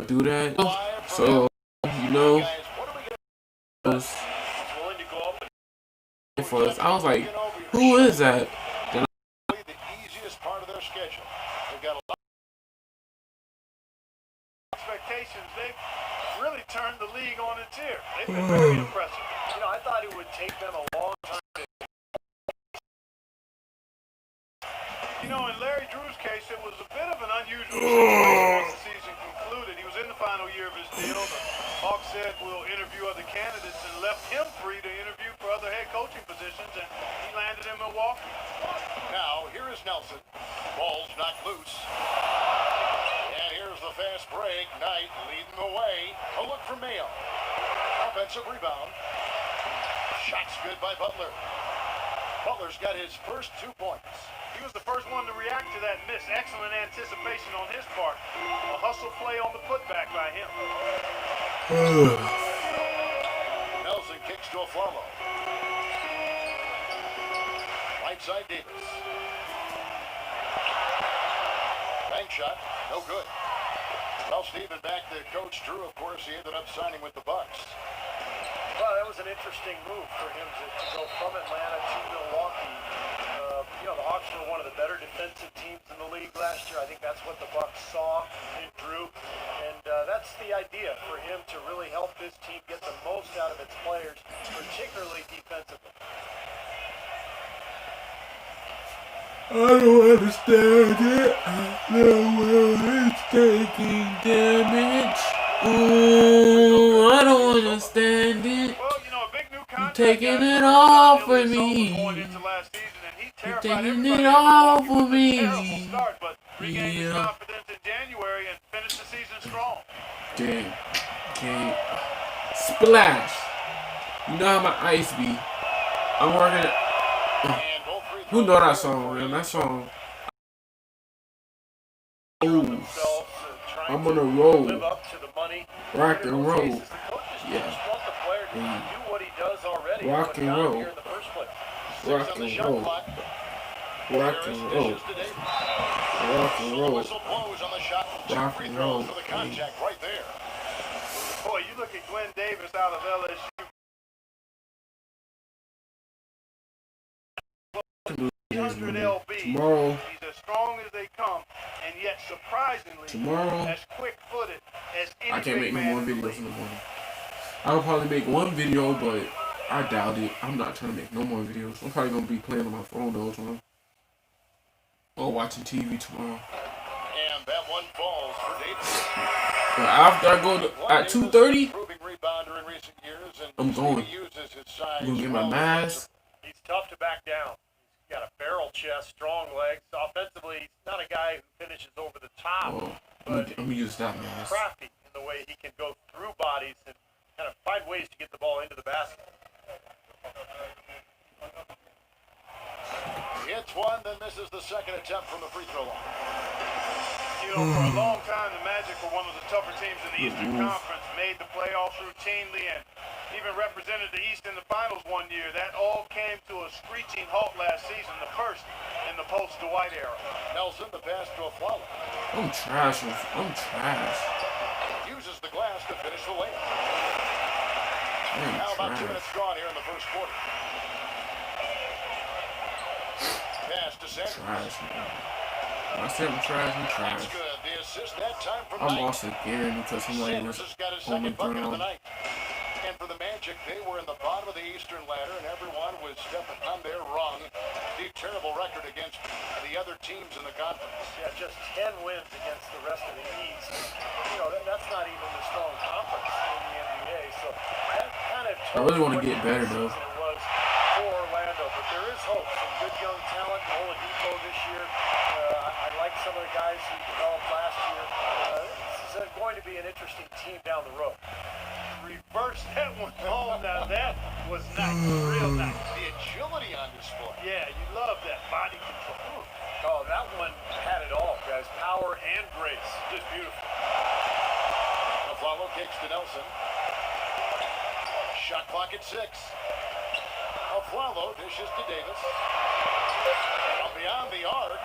do that. So, you know, for us, I was like, who is that? Then the easiest part of their schedule. They've got a lot of expectations. They've really turned the league on its ear. They've been very impressive. You know, I thought it would take them a long time to... You know, in Larry Drew's case, it was a bit of an unusual situation once the season concluded. He was in the final year of his deal. The Hawks said we'll interview other candidates and left him free to interview for other head coaching positions, and he landed in Milwaukee. Now, here is Nelson. Ball's knocked loose. And here's the fast break. Knight leading the way. A look from Mayo. Offensive rebound. Shot's good by Butler. Butler's got his first 2 points. He was the first one to react to that miss. Excellent anticipation on his part. A hustle play on the putback by him. Nelson kicks to Afflalo. Right side Davis. Bank shot, no good. Well, Stephen, back to Coach Drew. Of course, he ended up signing with the Bucks. Well, that was an interesting move for him to go from Atlanta to Milwaukee. You know, the Hawks were one of the better defensive teams in the league last year. I think that's what the Bucks saw in Drew. And that's the idea for him to really help this team get the most out of its players, particularly defensively. I don't understand it. The world is taking damage. Ooh, I don't understand it. Well, you know, a big new contract. Taking it all for me. You're taking it all for me. Yeah. Confidence in January and finish the season strong. Damn. Okay. Splash. You know how my ice be. I'm working. Who know that song, man? That song. Oh, I'm on a roll. Rock and roll. Yeah. Rock and roll. Rock and roll. Rock and roll. Rock and roll. Rock and roll. Boy, you look at Glenn Davis out of LSU. Tomorrow. He's as strong as they come, and yet surprisingly, tomorrow, as quick-footed as any. I can't make no more videos in the morning. I'll probably make one video, but I doubt it. I'm not trying to make no more videos. I'm probably gonna be playing on my phone though tomorrow, or watching TV tomorrow. And that one falls for Davis. But after I go to, at 2:30, I'm going. I'm gonna get my mask. He's tough to back down. He's got a barrel chest, strong legs. Offensively, he's not a guy who finishes over the top. Oh, but let me use that mask. Crafty in the way he can go through bodies and kind of find ways to get the ball into the basket. He hits one, then misses the second attempt from the free throw line. You know, for a long time, the Magic were one of the tougher teams in the Eastern Conference, made the playoffs routinely, and even represented the East in the finals one year. That all came to a screeching halt last season, the first in the post-Dwight era. Nelson, the pass to Afflalo. I'm trash. I'm trash. Uses the glass to finish the layup. Now about 2 minutes gone here in the first quarter. Pass to Sanders. Trash, man. When I said I'm trash, I'm trash. That's good. The assist that time from I lost again because somebody was on the ground. And for the Magic, they were in the bottom of the Eastern ladder, and everyone was stepping on their rung. The terrible record against the other teams in the conference. Yeah, just 10 wins against the rest of the East. You know, that's not even the strong conference in the NBA. So that kind of I really want to get better, though. It was for Orlando, but there is hope. Some good young talent. Oladipo this year. I like some of the guys who developed last year. This is going to be an interesting team down the road. Reverse that one home. Now that was nice, real nice. The agility on display. Yeah, you love that body control. Oh, that one had it all, guys. Power and grace. Just beautiful. Afflalo kicks to Nelson. Shot clock at 6. Afflalo dishes to Davis. From beyond the arc,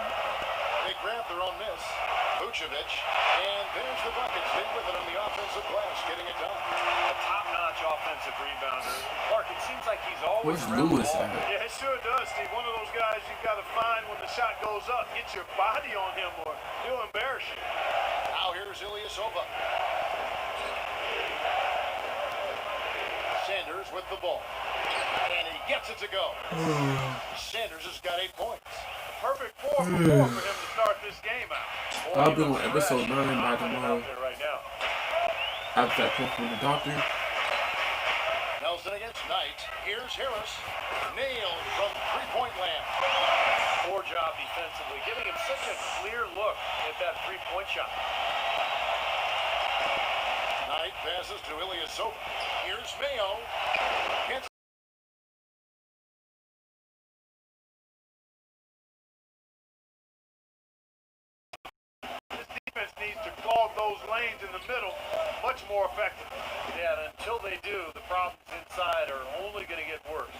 they grab their own miss. Vucevic, and there's the bucket. Stay with it on the defensive rebounder. Clark, it seems like he's always Where's around Lewis the ball. at? Yeah, it sure does, Steve. One of those guys you've got to find when the shot goes up. Get your body on him or he'll embarrass you. Now here's Ilyasova. Sanders with the ball. And he gets it to go. Sanders has got 8 points. Perfect 4 for 4 for him to start this game out. I'll be on episode 9 by tomorrow. Right now. After that call from the doctor. Nelson against Knight. Here's Harris. Nailed from three-point land. Poor job defensively, giving him such a clear look at that three-point shot. Knight passes to Ilyasova. Here's Mayo. Gets This defense needs to clog those lanes in the middle much more effective. Yeah, and until they do, the problems inside are only going to get worse.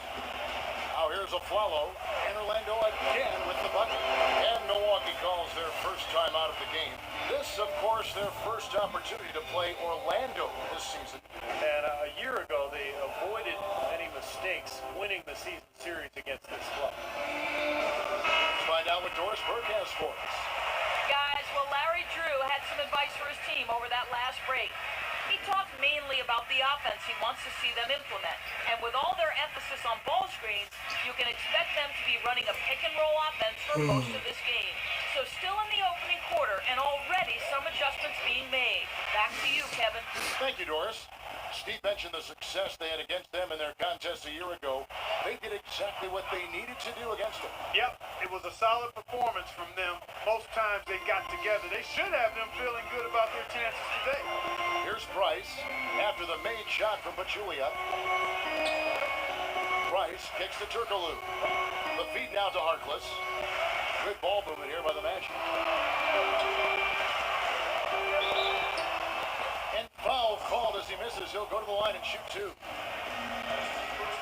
Now here's Aflalo. And Orlando again with the bucket. And Milwaukee calls their first time out of the game. This, of course, their first opportunity to play Orlando this season. And a year ago, they avoided many mistakes winning the season series against this club. Let's find out what Doris Burke has for us. Guys, well, Larry Drew had some advice for his team over that last break. He talked mainly about the offense he wants to see them implement. And with all their emphasis on ball screens, you can expect them to be running a pick-and-roll offense for most of this game. So still in the opening quarter, and already some adjustments being made. Back to you, Kevin. Thank you, Doris. Steve mentioned the success they had against them in their contest a year ago. They did exactly what they needed to do against them. Yep, it was a solid performance from them. Most times they got together. They should have them feeling good about their chances today. Here's Price after the made shot from Pachulia. Price kicks to Turkoglu. The feed now to Harkless. Good ball movement here by the Magic. And foul called as he misses. He'll go to the line and shoot 2.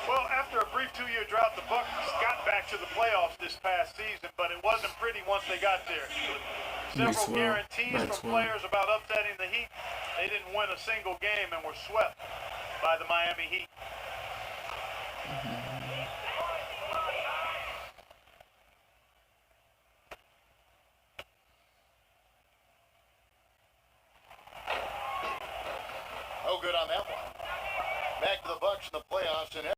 Well, after a brief 2-year drought, the Bucks got back to the playoffs this past season, but it wasn't pretty once they got there. Several guarantees from players about upsetting the Heat. They didn't win a single game and were swept by the Miami Heat. No good on that one. Back to the Bucks in the playoffs, and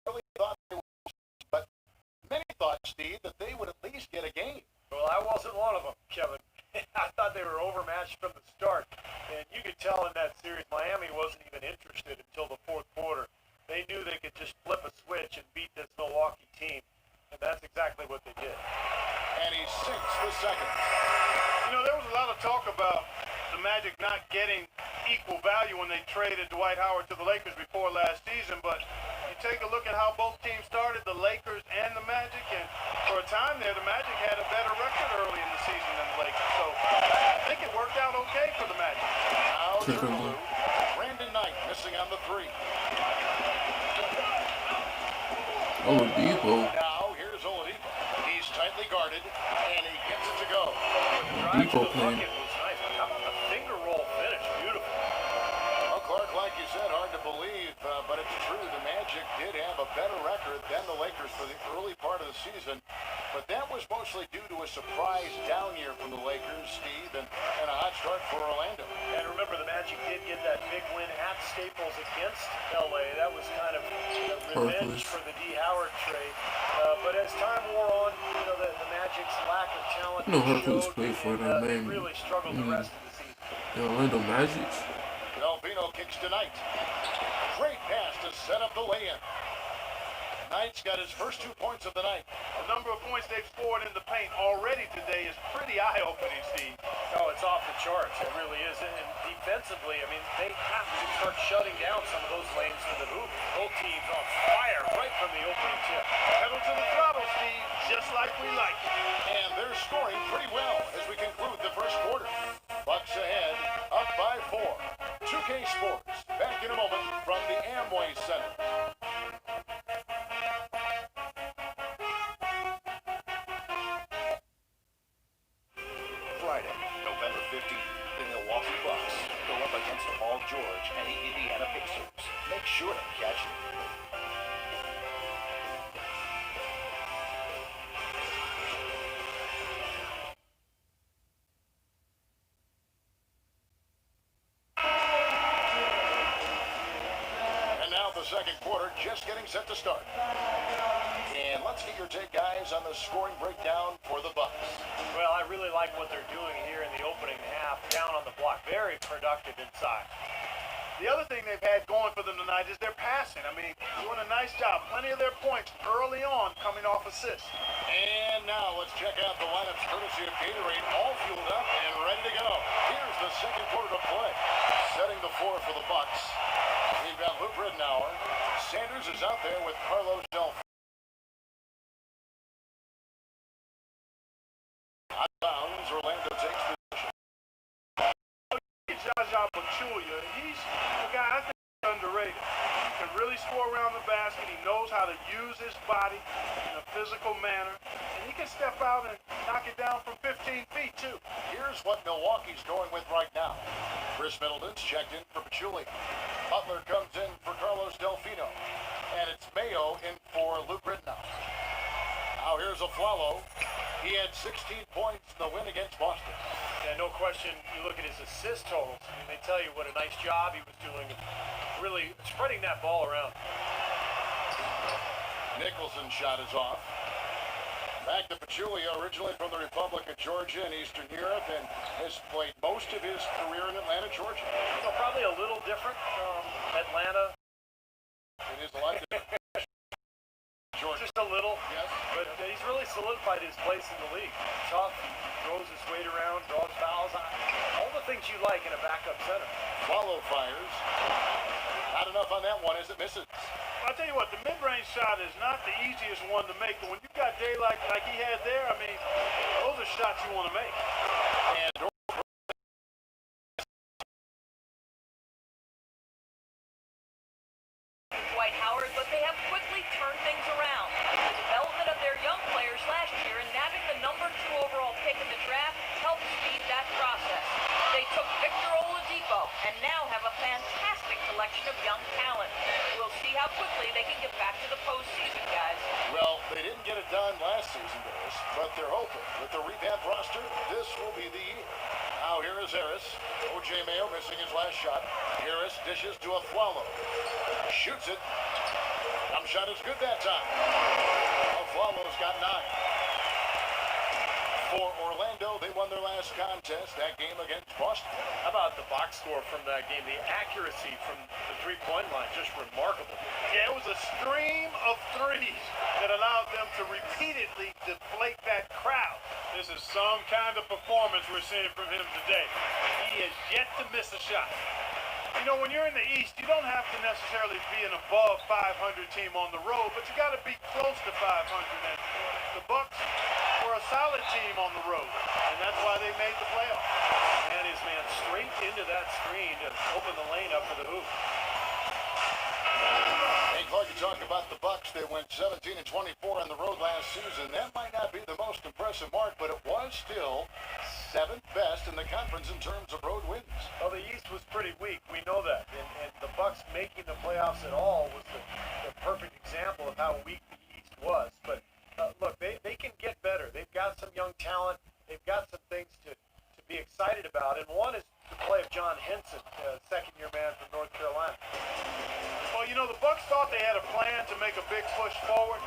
really thought they would, but many thought, Steve, that they would at least get a game. Well, I wasn't one of them, Kevin. I thought they were overmatched from the start, and you could tell in that series Miami wasn't even interested until the fourth quarter. They knew they could just flip a switch and beat this Milwaukee team, and that's exactly what they did. And he sinks the second. You know, there was a lot of talk about the Magic not getting equal value when they traded Dwight Howard to the Lakers before last season, but you take a look at how both teams started, the Lakers and the Magic, and for a time there, the Magic had a better record early in the season than the Lakers, so I think it worked out okay for the Magic. Now Turkoglu. Brandon Knight missing on the 3. Oladipo. Now here's Oladipo. He's tightly guarded, and he gets it to go. Oladipo playing. How about the finger roll finish? Beautiful. Well, Clark, like you said, hard to believe, but it's true. The Magic did have a better record than the Lakers for the early part of the season, but that was mostly due to a surprise down year from the Lakers, Steve, and a hot start for Orlando. And remember, the Magic did get that big win at Staples against L.A. That was kind of revenge for the D. Howard trade. But as time wore on, you know, the Magic's lack of talent Harkless showed, played for and, them, they man. really struggled the rest of the season. The Orlando Magic. Delfino kicks to Knight. Great pass to set up the lay-in. Knight's got his first 2 points of the night. The number of points they've scored in the paint already today is pretty eye-opening, Steve. Oh, it's off the charts. It really is. And defensively, I mean, they have to start shutting down some of those lanes to the hoop. Both teams on fire right from the opening tip. Pedal to the throttle, Steve, just like we like it. And they're scoring pretty well as we conclude the first quarter. Bucks ahead, up by 4. 2K Sports, back in a moment from the Amway Center. Friday, November 15th, the Milwaukee Bucks go up up against Paul George and the Indiana Pacers. Make sure to catch it. And now the second quarter just getting set to start. And let's get your take, guys, on the scoring breakdown for the Bucks. Well, I really like what they're doing here in the opening half, down on the block. Very productive inside. The other thing they've had going for them tonight is their passing. I mean, doing a nice job. Plenty of their points early on coming off assists. And now let's check out the lineups courtesy of Gatorade, all fueled up and ready to go. Here's the second quarter to play. Setting the floor for the Bucks. We've got Luke Ridnour. Sanders is out there with Carlos Delphino. On bounds, Orlando takes position. Jaja Pachulia, he's a guy I think is underrated. He can really score around the basket. He knows how to use his body in a physical manner. And he can step out and knock it down from 15 feet, too. Here's what Milwaukee's going with right now. Chris Middleton's checked in for Pachulia. Butler comes in for Carlos Delphino. And it's Mayo in for Luke Ridnour. Now here's Afflalo. He had 16 points in the win against Boston. Yeah, no question. You look at his assist totals. I mean, they tell you what a nice job he was doing, really spreading that ball around. Nicholson's shot is off. Back to Pachulia, originally from the Republic of Georgia in Eastern Europe, and has played most of his career in Atlanta, Georgia. So probably a little different from Atlanta. It is a lot different. Georgia. Just a little. Yes. But he's really solidified his place in the league. Tough, throws his weight around, draws fouls. All the things you like in a backup center. Follow fires. Not enough on that one as it misses. I'll tell you what, the mid-range shot is not the easiest one to make, but when you've got daylight like he had there, I mean, those are shots you want to make. And Dwight Howard, but they have quickly turned things around. The development of their young players last year and nabbing the number 2 overall pick in the draft helped speed that process. They took Victor Oladipo and now have a fantastic collection of young talent. We'll see how quickly they can get back to the postseason, guys. well, they didn't get it done last season, guys, but they're hoping with the revamped roster, this will be the year. Now here is Harris. O.J. Mayo missing his last shot. Harris dishes to Afflalo. Shoots it. Jump shot is good that time. Afflalo's got 9. For Orlando, they won their last contest, that game against Boston. How about the box score from that game? The accuracy from the three-point line, just remarkable. Yeah, it was a stream of threes that allowed them to repeatedly deflate that crowd. This is some kind of performance we're seeing from him today. He has yet to miss a shot. You know, when you're in the East, you don't have to necessarily be an above 500 team on the road, but you got to be close to 500. And the Bucks were a solid team on the road, and that's why they made the playoffs. And his man straight into that screen to open the lane up for the hoop. Hey, Clark, you talk about the Bucks. They went 17-24 on the road last season. That might not be the most impressive mark, but it was still 7th best in the conference in terms of road wins. Well, the East was pretty weak. We know that. And the Bucks making the playoffs at all was the perfect example of how weak the East was. But look, they can get better. They've got some young talent. They've got some things to be excited about. And one is the play of John Henson, second-year man from North Carolina. Well, you know, the Bucks thought they had a plan to make a big push forward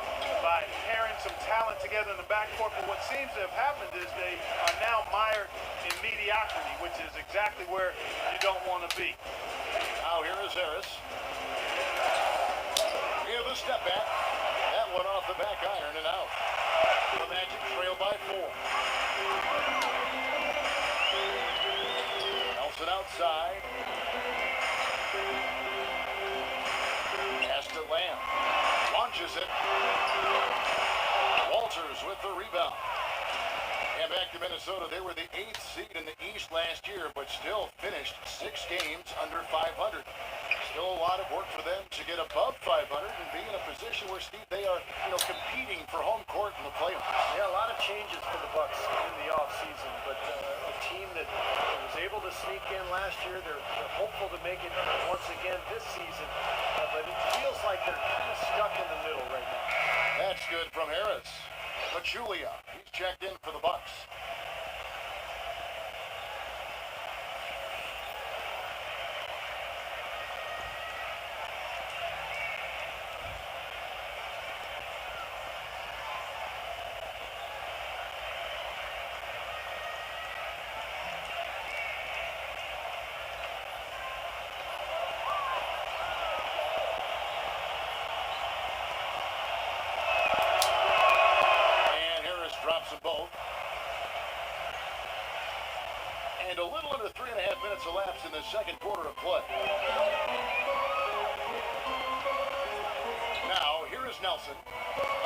by pairing some talent together in the backcourt, but what seems to have happened is they are now mired in mediocrity, which is exactly where you don't want to be. Now here is Harris. Here's the step back. That one off the back iron and out. The Magic trail by 4. Nelson outside. Pass to Lamb. Launches it. Walters with the rebound. And back to Minnesota. They were the 8th seed in the East last year, but still finished 6 games under 500. Still a lot of work for them to get above 500 and be in a position where, Steve, they are, competing for home court in the playoffs. Yeah, a lot of changes for the Bucks in the offseason, but a team that was able to sneak again last year. They're hopeful to make it once again this season, but it feels like they're kind of stuck in the middle right now. That's good from Harris. Pachulia, he's checked in for the Bucks. Drops them both. And a little under 3.5 minutes elapsed in the second quarter of play. Now, here is Nelson.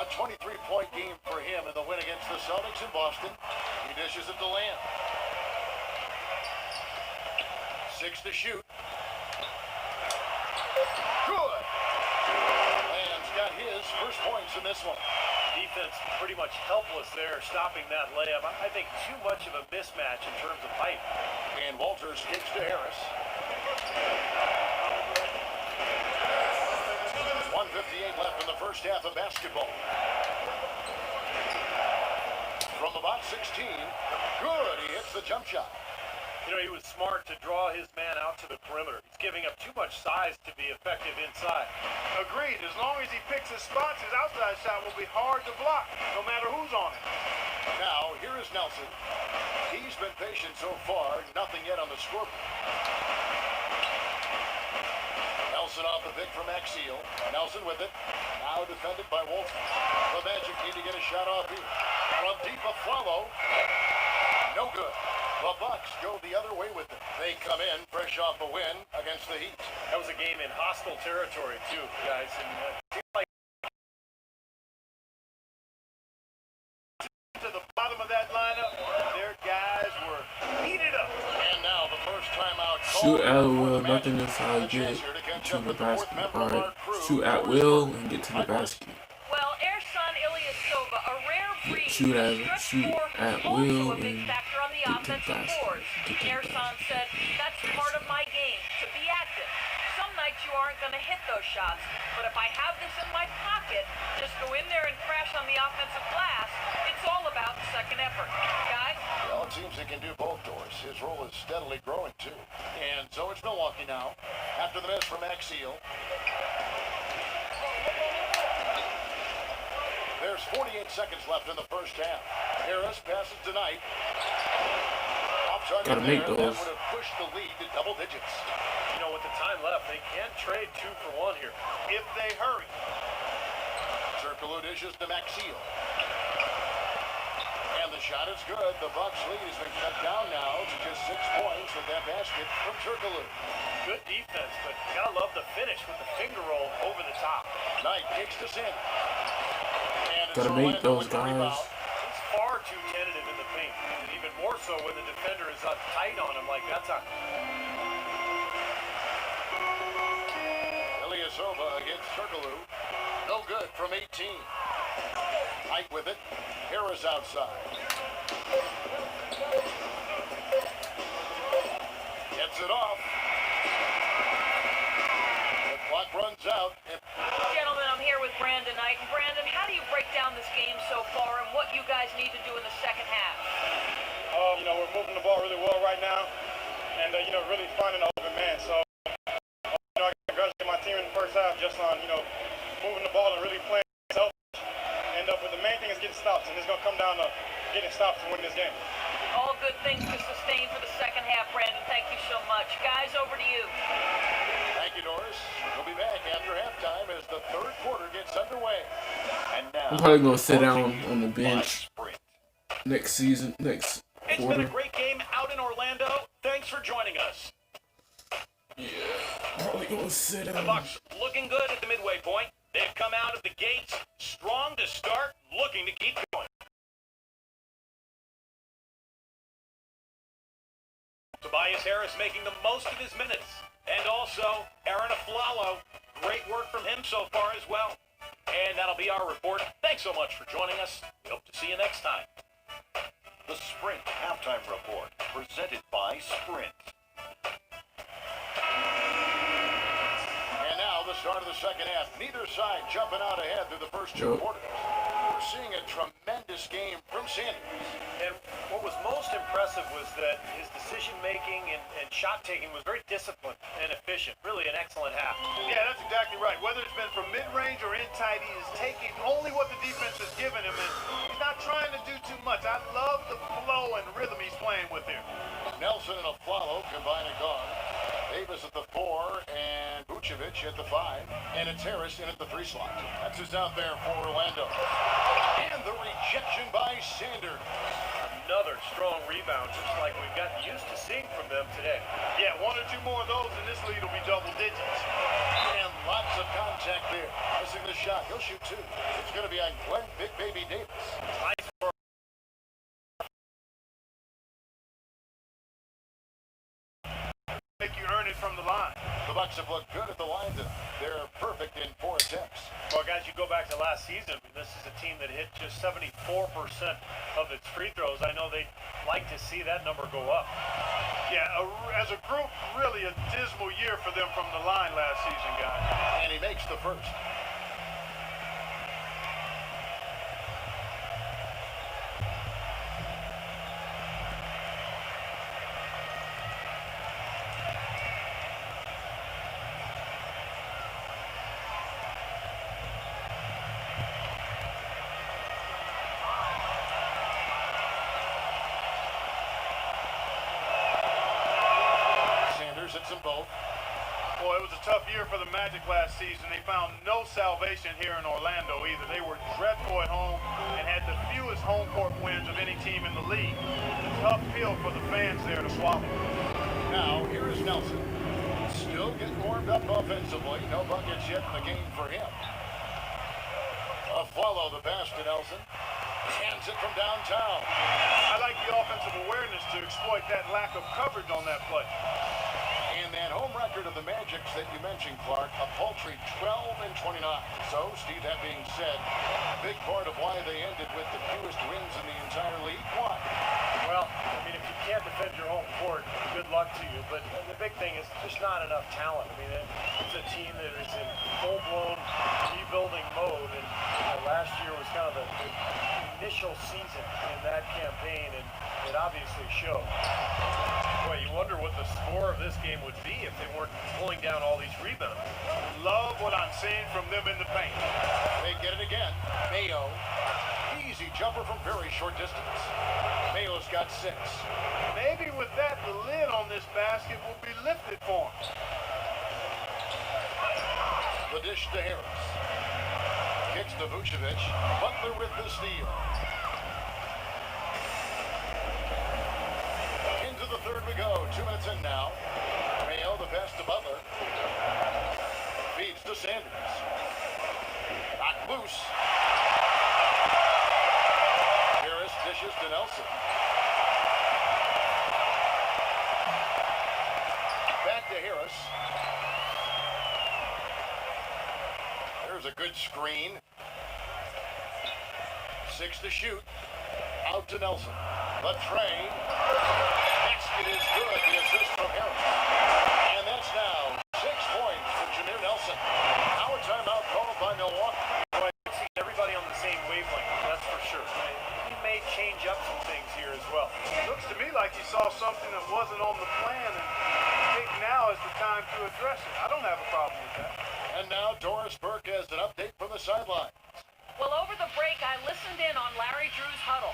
A 23-point game for him in the win against the Celtics in Boston. He dishes it to Lamb. 6 to shoot. Good. Lamb's got his first points in this one. Defense pretty much helpless there, stopping that layup. I think too much of a mismatch in terms of height. And Walters kicks to Harris. 1:58 left in the first half of basketball. From about 16, good. He hits the jump shot. You know, he was smart to draw his man out to the perimeter. He's giving up too much size to be effective inside. Agreed. As long as he picks his spots, his outside shot will be hard to block, no matter who's on it. Now, here is Nelson. He's been patient so far. Nothing yet on the scoreboard. Nelson off the pick from Axiel. Nelson with it. Now defended by Walton. The Magic need to get a shot off here. From deep, Afflalo. No good. The Bucks go the other way with it. They come in fresh off a win against the Heat. That was a game in hostile territory, too, guys. And it seemed like To the bottom of that lineup, their guys were heated up. And now the first timeout. Shoot at will, nothing inside, get to the basket. Alright, shoot at will and get to the basket. Well, Ersan Ilyasova, a rare breed, Shoot at will also a and big factor on the get to the offensive basket. boards. Ersan said, that's part of my game, to be active. Some nights you aren't going to hit those shots, but if I have this in my pocket, just go in there and crash on the offensive glass. It's all about second effort. Guys? Well, it seems he can do both doors. His role is steadily growing, too. And so it's Milwaukee now. After the miss from Axiel. There's 48 seconds left in the first half. Harris passes tonight. Off target Gotta make there. those. That would have pushed the lead to double digits. you know, with the time left, they can trade 2 for 1 here If they hurry. Circle dishes to Axiel. And the shot is good. The Bucks lead has been cut down now to just 6 points with that basket from Circle. Good defense, but you gotta love the finish with the finger roll over the top. Knight kicks to Sin. Gotta make those guys. He's far too tentative in the paint, and even more so when the defender is tight on him like that's on. Ilyasova against Circle. No good from 18. Knight with it. Harris outside. Gets it off. The clock runs out. Gentlemen, I'm here with Brandon Knight. And Brandon, how do you break down this game so far and what you guys need to do in the second half? You know, we're moving the ball really well right now and, you know, really finding an open man. So, you know, I congratulate my team in the first half just on, you know, moving the ball and really playing self. And but the main thing is getting stops, and it's going to come down to getting stops to win this game. All good things to sustain for the second half, Brandon. Thank you so much. Guys, over to you. Thank you, Doris. We'll be back after halftime as the third quarter gets underway. And now, I'm probably gonna sit down on the bench Sprint. next season, next It's been a quarter. great game out in Orlando. Thanks for joining us. Probably gonna sit The down. Bucks looking good at the midway point. They've come out of the gates strong to start, looking to keep going. Tobias Harris making the most of his minutes. And also, Aaron Afflalo. Great work from him so far as well. And that'll be our report. Thanks so much for joining us. We hope to see you next time. The Sprint Halftime Report, presented by Sprint. start of the second half. Neither side jumping out ahead through the first two quarters. We're seeing a tremendous game from Sanders. And what was most impressive was that his decision-making and shot-taking was very disciplined and efficient. Really an excellent half. Yeah, that's exactly right. Whether it's been from mid-range or in tight, he is taking only what the defense has given him, and he's not trying to do too much. I love the flow and rhythm he's playing with here. Nelson and Aflalo combine a guard. Davis at the 4 and Vucevic at the 5. And it's Harris in at the 3 slot. That's who's out there for Orlando. And the rejection by Sanders. Another strong rebound, just like we've gotten used to seeing from them today. Yeah, 1 or 2 more of those, and this lead will be double digits. And lots of contact there. Missing the shot. He'll shoot 2. It's going to be on Glenn Big Baby Davis. Nice for Make you earn it from the line. The Bucks have looked good at the line tonight. They're perfect in 4 attempts. Well, guys, you go back to last season. This is a team that hit just 74% of its free throws. I know they'd like to see that number go up. Yeah, as a group, really a dismal year for them from the line last season, guys. And he makes the first. Hits them both. Boy, it was a tough year for the Magic last season. They found no salvation here in Orlando either. They were dreadful at home and had the fewest home court wins of any team in the league. A tough pill for the fans there to swallow. Now, here is Nelson. Still getting warmed up offensively. No buckets yet in the game for him. Follow the pass to Nelson. Hands it from downtown. I like the offensive awareness to exploit that lack of coverage on that play. And that home record of the Magic's that you mentioned, Clark, a paltry 12-29. So, Steve, that being said, a big part of why they ended with the fewest wins in the entire league. Why? Well, I mean, if you can't defend your home court, good luck to you. But the big thing is just not enough talent. I mean, it's a team that is in full-blown rebuilding mode. And last year was kind of the initial season in that campaign, and it obviously showed. Boy, you wonder what the score of this game would be if they weren't pulling down all these rebounds. Love what I'm seeing from them in the paint. They get it again. Mayo. Easy jumper from very short distance. Mayo's got 6. Maybe with that, the lid on this basket will be lifted for him. The dish to Harris. Kicks to Vucevic. Butler with the steal. Into the third we go. 2 minutes in now. Mayo, the pass to Butler. Feeds to Sanders. Knocked loose. Harris dishes to Nelson. Back to Harris. There's a good screen. 6 to shoot. Out to Nelson. The train. Basket is good. The assist from Harris. And that's now 6 points for Jameer Nelson. Now a timeout called by Milwaukee. Boy, I see everybody on the same wavelength, that's for sure. He may change up some things here as well. Looks to me like he saw something that wasn't on the plan, and I think now is the time to address it. I don't have a problem with that. And now Doris Burke has an update from the sideline. Well, over the break, I listened in on Larry Drew's huddle.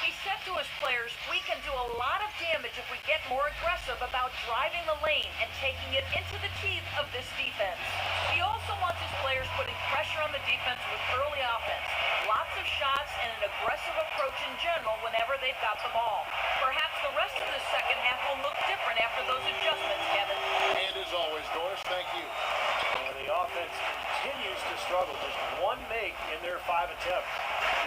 He said to his players, we can do a lot of damage if we get more aggressive about driving the lane and taking it into the teeth of this defense. He also wants his players putting pressure on the defense with early offense, lots of shots, and an aggressive approach in general whenever they've got the ball. Perhaps the rest of the second half will look different after those adjustments, Kevin. And as always, Doris, thank you. And the offense continues to struggle. Just 1 make in their 5 attempts.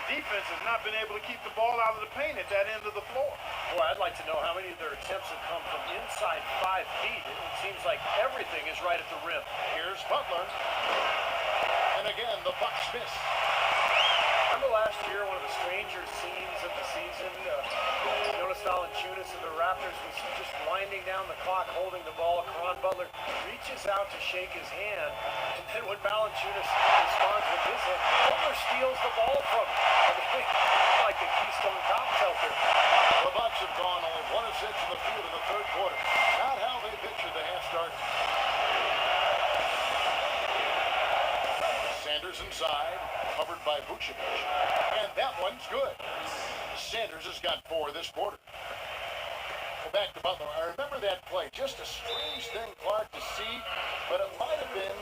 The defense has not been able to keep the ball out of the paint at that end of the floor. Boy, I'd like to know how many of their attempts have come from inside 5 feet. It seems like everything is right at the rim. Here's Butler. And again, the Bucks miss. I remember last year, one of the stranger scenes of the season, noticed Valanciunas of the Raptors was just winding down the clock, holding the ball. Caron Butler reaches out to shake his hand, and then when Valanciunas responds with his hand, Butler steals the ball from him. I mean, like the Keystone Cops out there. The Bucks have gone only 1 of 6 in the field in the third quarter. Not how they pictured the half start. Sanders inside, covered by Vucevic. And that one's good. Sanders has got 4 this quarter. Well, back to Butler. I remember that play. Just a strange thing, Clark, to see. But it might have been,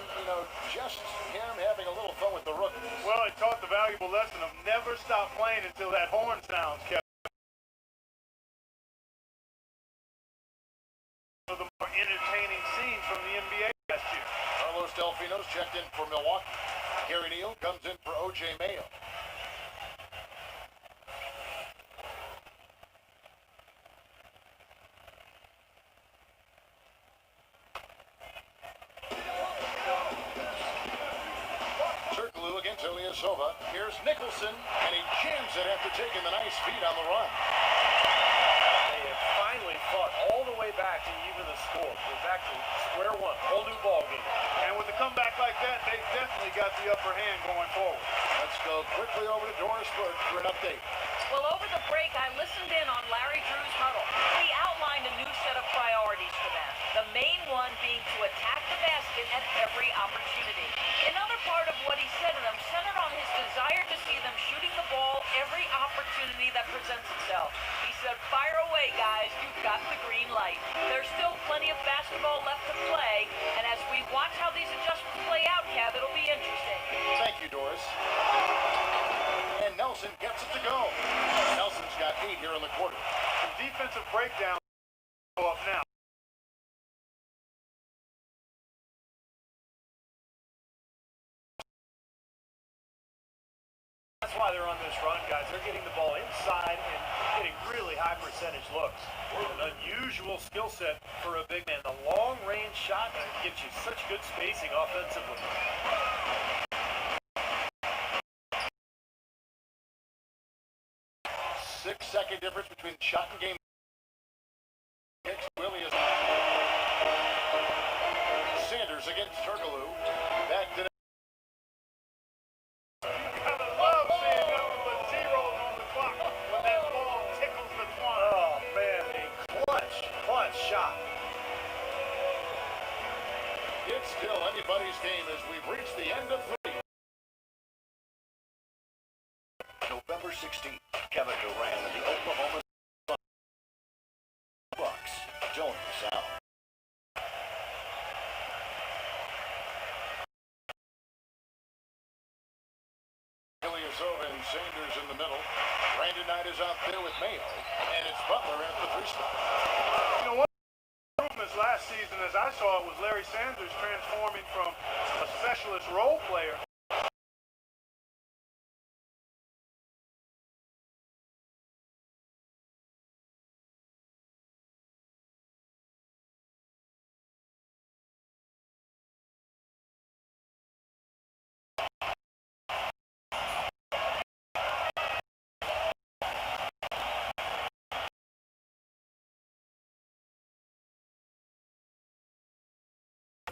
just him having a little fun with the rookie. Well, it taught the valuable lesson of never stop playing until that horn sounds, Kevin. One of the more entertaining scenes from the NBA last year. Carlos Delfino's checked in for Milwaukee. Gary Neal comes in for O.J. Mayo. Turkoglu against Ilyasova. Here's Nicholson, and he jams it after taking the nice feed on the run. They have finally fought all the way back to even the score. We're back to square one, whole new ball game. And with a comeback like that, they definitely got the upper hand going forward. Let's go quickly over to Doris Burke for an update. Well, over the break, I listened in on Larry Drew's huddle. He outlined a new set of priorities for them. The main one being to attack the basket at every opportunity. Another part of what he said to them centered on his desire to see them shooting the ball every opportunity that presents itself. He said, fire away, guys. You've got the green light. There's still plenty of basketball left to play, and as we watch how these adjustments play out, Kev, it'll be interesting. Thank you, Doris. And Nelson gets it to go. Nelson's got 8 here in the quarter. Some defensive breakdown go up now. That's why they're on this run, guys. They're getting the ball inside and getting really high percentage looks. An unusual skill set for a big man. The long-range shot gives you such good spacing offensively. 6-second difference between shot and game. Williams. Sanders against Turkoglu. Back to Gotta love seeing nothing but zeros on the clock when that ball tickles the twine. Oh, man, a clutch shot. It's still anybody's game as we've reached the end of 3. November 16th, Kevin Durant and the Oklahoma Bucks don't miss out. Ilyasova and Sanders in the middle. Brandon Knight is out there with Mayo, and it's Butler at the 3 spot. One of the improvements last season, as I saw it, was Larry Sanders transforming from a specialist role player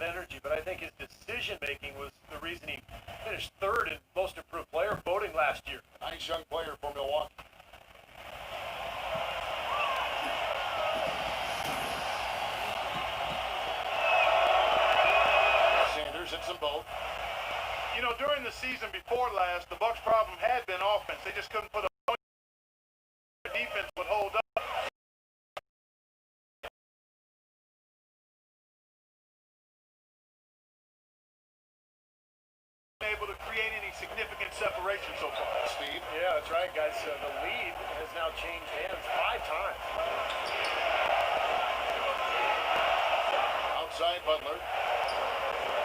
energy, but I think his decision-making was the reason he finished 3rd in most improved player voting last year. Nice young player for Milwaukee. Sanders hits them both. During the season before last, the Bucks' problem had been offense. They just couldn't put a defense would hold up. Able to create any significant separation so far. Steve. Yeah, that's right, guys. The lead has now changed hands 5 times. Outside Butler.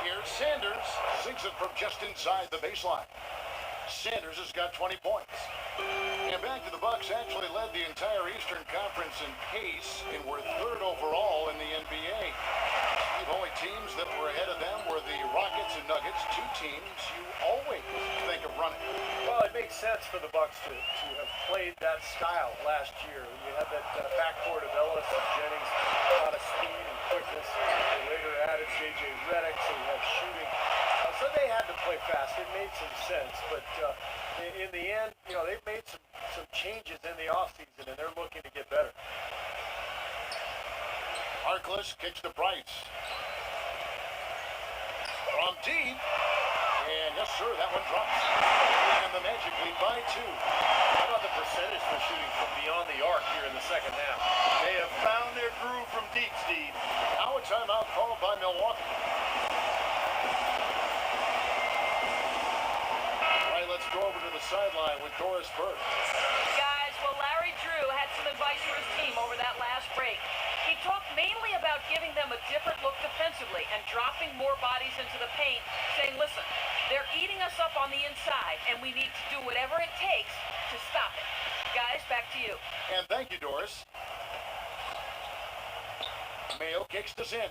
Here's Sanders. Sinks it from just inside the baseline. Sanders has got 20 points. And back to the Bucks actually led the entire Eastern Conference in pace and were 3rd overall in the NBA. The only teams that were ahead of them were the Rockets and Nuggets, 2 teams you always think of running. Well, it makes makes sense for the Bucks to have played that style last year. You had that backcourt of Ellis and Jennings, a lot of speed and quickness. They later added J.J. Redick, so you have shooting. So they had to play fast. It made some sense, but in the end, they've made some changes in the offseason, and they're looking to get better. Harkless kicks to Price. From deep. And yes, sir, that one drops. And the Magic lead by 2. How about the percentage for shooting from beyond the arc here in the second half? They have found their groove from deep, Steve. Now a timeout called by Milwaukee. All right, let's go over to the sideline with Doris Burke. Guys, well, Larry Drew had some advice for his team over that last break. He talked mainly about giving them a different look defensively and dropping more bodies into the paint, saying, listen, they're eating us up on the inside, and we need to do whatever it takes to stop it. Guys, back to you. And thank you, Doris. Mayo kicks this in.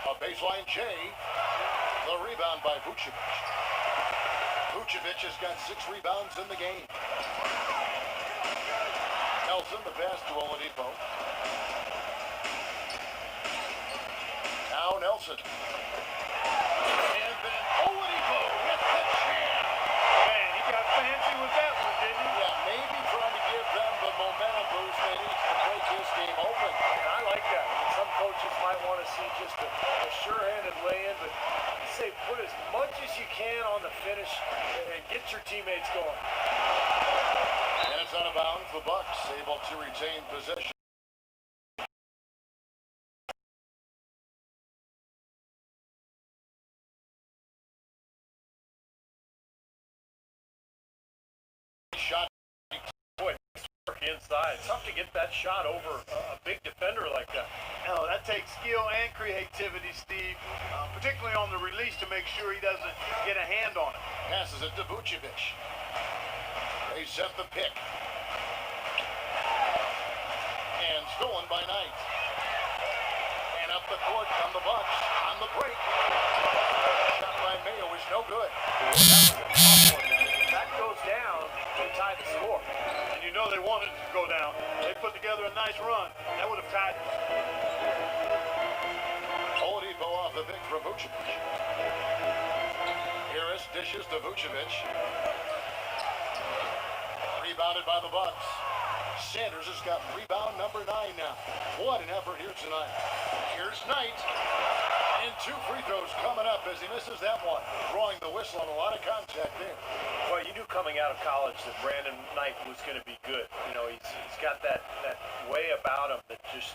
A baseline J. The rebound by Vucevic. Vucevic has got 6 rebounds in the game. Nelson, the pass to Oladipo. Now Nelson. And then Oladipo with the jam. Man, he got fancy with that one, didn't he? Yeah, maybe trying to give them the momentum boost they need to break this game open. And I like that. I mean, some coaches might want to see just a sure-handed lay-in, but I say put as much as you can on the finish and get your teammates going. And it's out of bounds. The Bucks able to retain possession. Shot. Boy, nice work inside. Tough to get that shot over a big defender like that. No, that takes skill and creativity, Steve, particularly on the release to make sure he doesn't get a hand on it. Passes it to Vucevic. They set the pick. And stolen by Knight. And up the court come the Bucks on the break. Shot by Mayo is no good. That was a tough one. That goes down to tie the score. And you know they wanted it to go down. They put together a nice run. That would have tied it. Oladipo off the pick from Vucevic. Harris dishes to Vucevic. Rebounded by the Bucks. Sanders has got rebound number 9 now. What an effort here tonight. Here's Knight. And 2 free throws coming up as he misses that one. Drawing the whistle on a lot of contact there. Well, you knew coming out of college that Brandon Knight was going to be good. He's got that way about him that just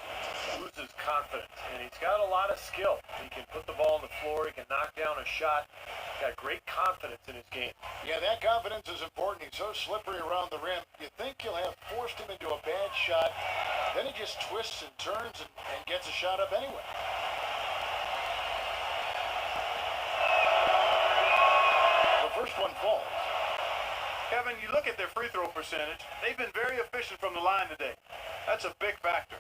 loses confidence. And he's got a lot of skill. He can put the ball on the floor. He can knock down a shot. He's got great confidence in his game. Yeah, that confidence is important. He's so slippery around the rim. You think you'll have forced him into a bad shot. Then he just twists and turns and gets a shot up anyway. The first one falls. Kevin, you look at their free throw percentage. They've been very efficient from the line today. That's a big factor.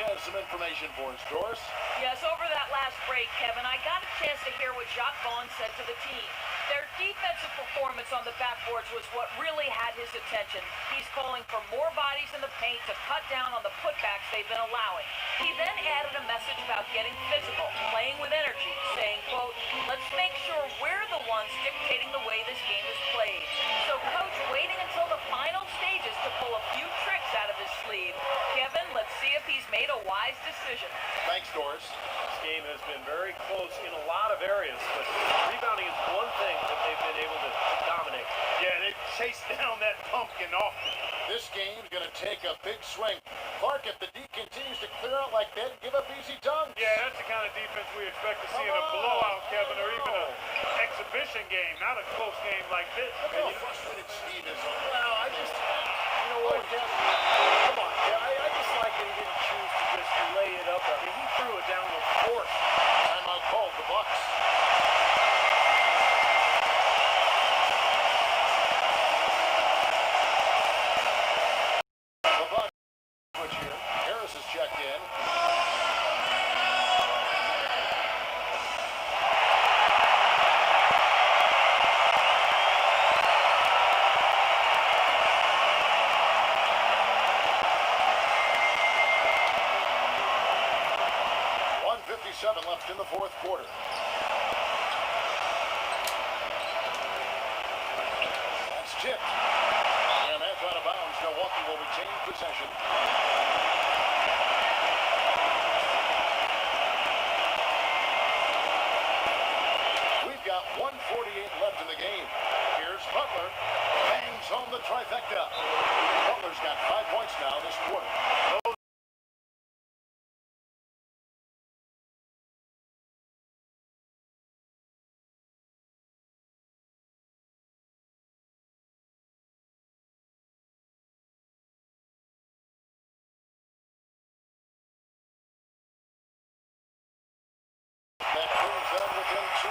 Has some information for us, Doris. Yes, over that last break, Kevin, I got a chance to hear what Jacques Vaughn said to the team. Their defensive performance on the backboards was what really had his attention. He's calling for more bodies in the paint to cut down on the putbacks they've been allowing. He then added a message about getting physical, playing with energy, saying, quote, let's make sure we're the ones dictating the way this game is played. So Coach waiting until the final stages to pull a few tricks out of his sleeve. Kevin, let's see if he's made a wise decision. Thanks, Doris. This game has been very close in a lot of areas, but rebounding is one thing that they've been able to dominate. Yeah, they've chase down that pumpkin often. This game's going to take a big swing. Clark, if the D continues to clear out like that, give up easy dunks. Yeah, that's the kind of defense we expect to see in a blowout, Kevin, or even an exhibition game, not a close game like this. Look how frustrated Steve is. Well, I just, you know what, Jeff? Come on, Jeff. I just like that he didn't choose to just lay it up. I mean, he threw it down with force. Timeout called the Bucks. Harris is checked in. .157 left in the fourth quarter. That's tipped. And that's out of bounds. Milwaukee will retain possession. We've got 1:48 left in the game. Here's Butler. Bangs home the trifecta. Butler's got 5 points now this quarter. That brings them within 2.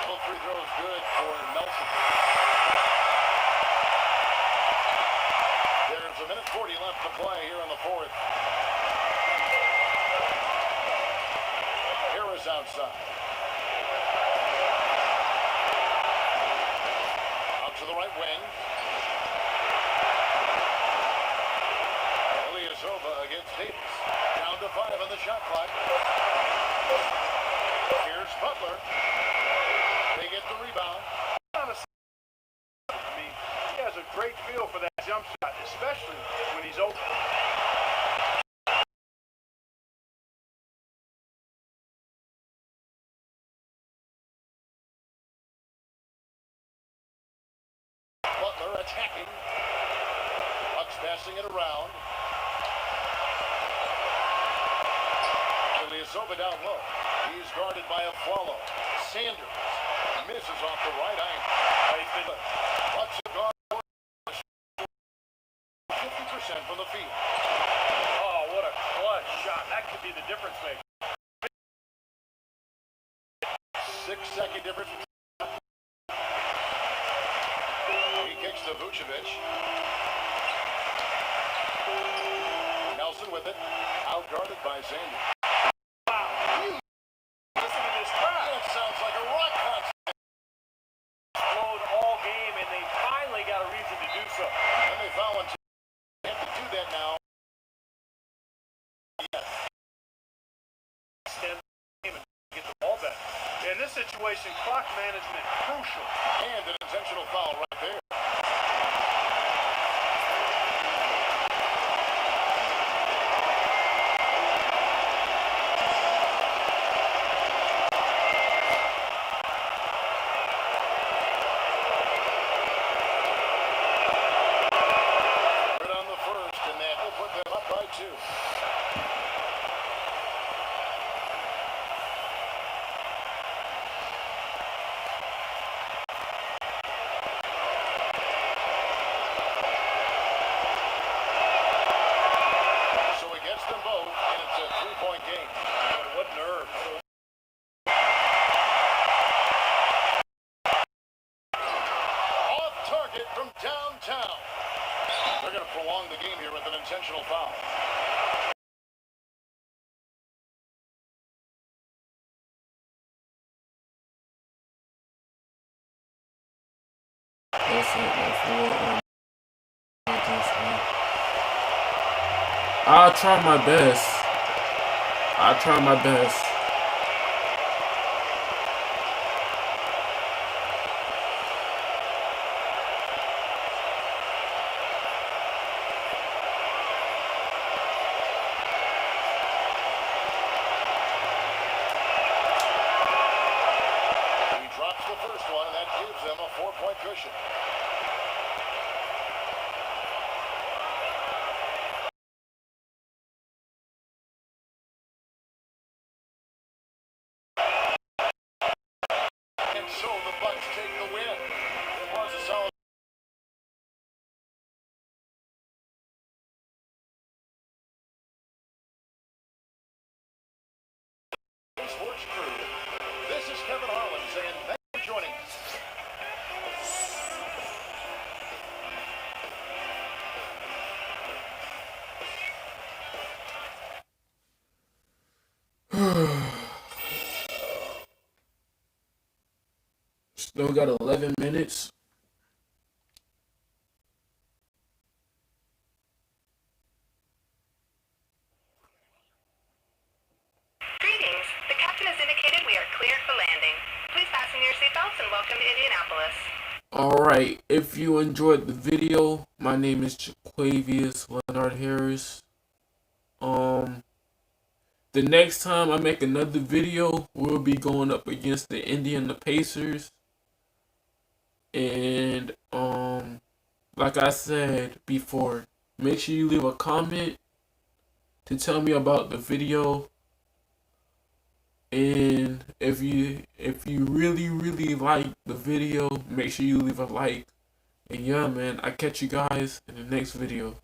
Both free throws good for Nelson. There's 1:40 left to play here in the fourth. Harris outside. To the right wing. Ilyasova against Davis. Down to 5 on the shot clock. Here's Butler. They get the rebound. I mean, he has a great feel for that jump shot, especially when he's open. Butler attacking. Bucks passing it around. Ilyasova down low. He's guarded by a follow. Sanders misses off the right angle. Bucks have gone 50% from the field. Oh, what a clutch shot. That could be the difference maker. 6-second difference. He kicks to Vucevic. Nelson with it. Outguarded by Sanders. Wow. Listen to this crowd. That sounds like a rock concert. Flowed all game, and they finally got a reason to do so. And they foul him. They have to do that now. Yes. Extend the game and get the ball back. In this situation, clock management crucial. And an intentional foul right there. Good on the first, and that will put them up by 2. So he gets them both, and it's a 3-point game. What nerve. Off target from downtown. They're going to prolong the game here with an intentional foul. That's it, that's what I'll try my best. I'll try my best. so the Bucks take the win. It was a solid sports crew. This is Kevin Harlan saying thanks for joining us. Still got 11 minutes. Greetings. The captain has indicated we are clear for landing. Please fasten your seatbelts and welcome to Indianapolis. Alright, if you enjoyed the video, my name is Jaquavius Leonard Harris. The next time I make another video, we'll be going up against the Indiana Pacers. And like I said before, make sure you leave a comment to tell me about the video. And if you really like the video, make sure you leave a like. And yeah, man, I catch you guys in the next video.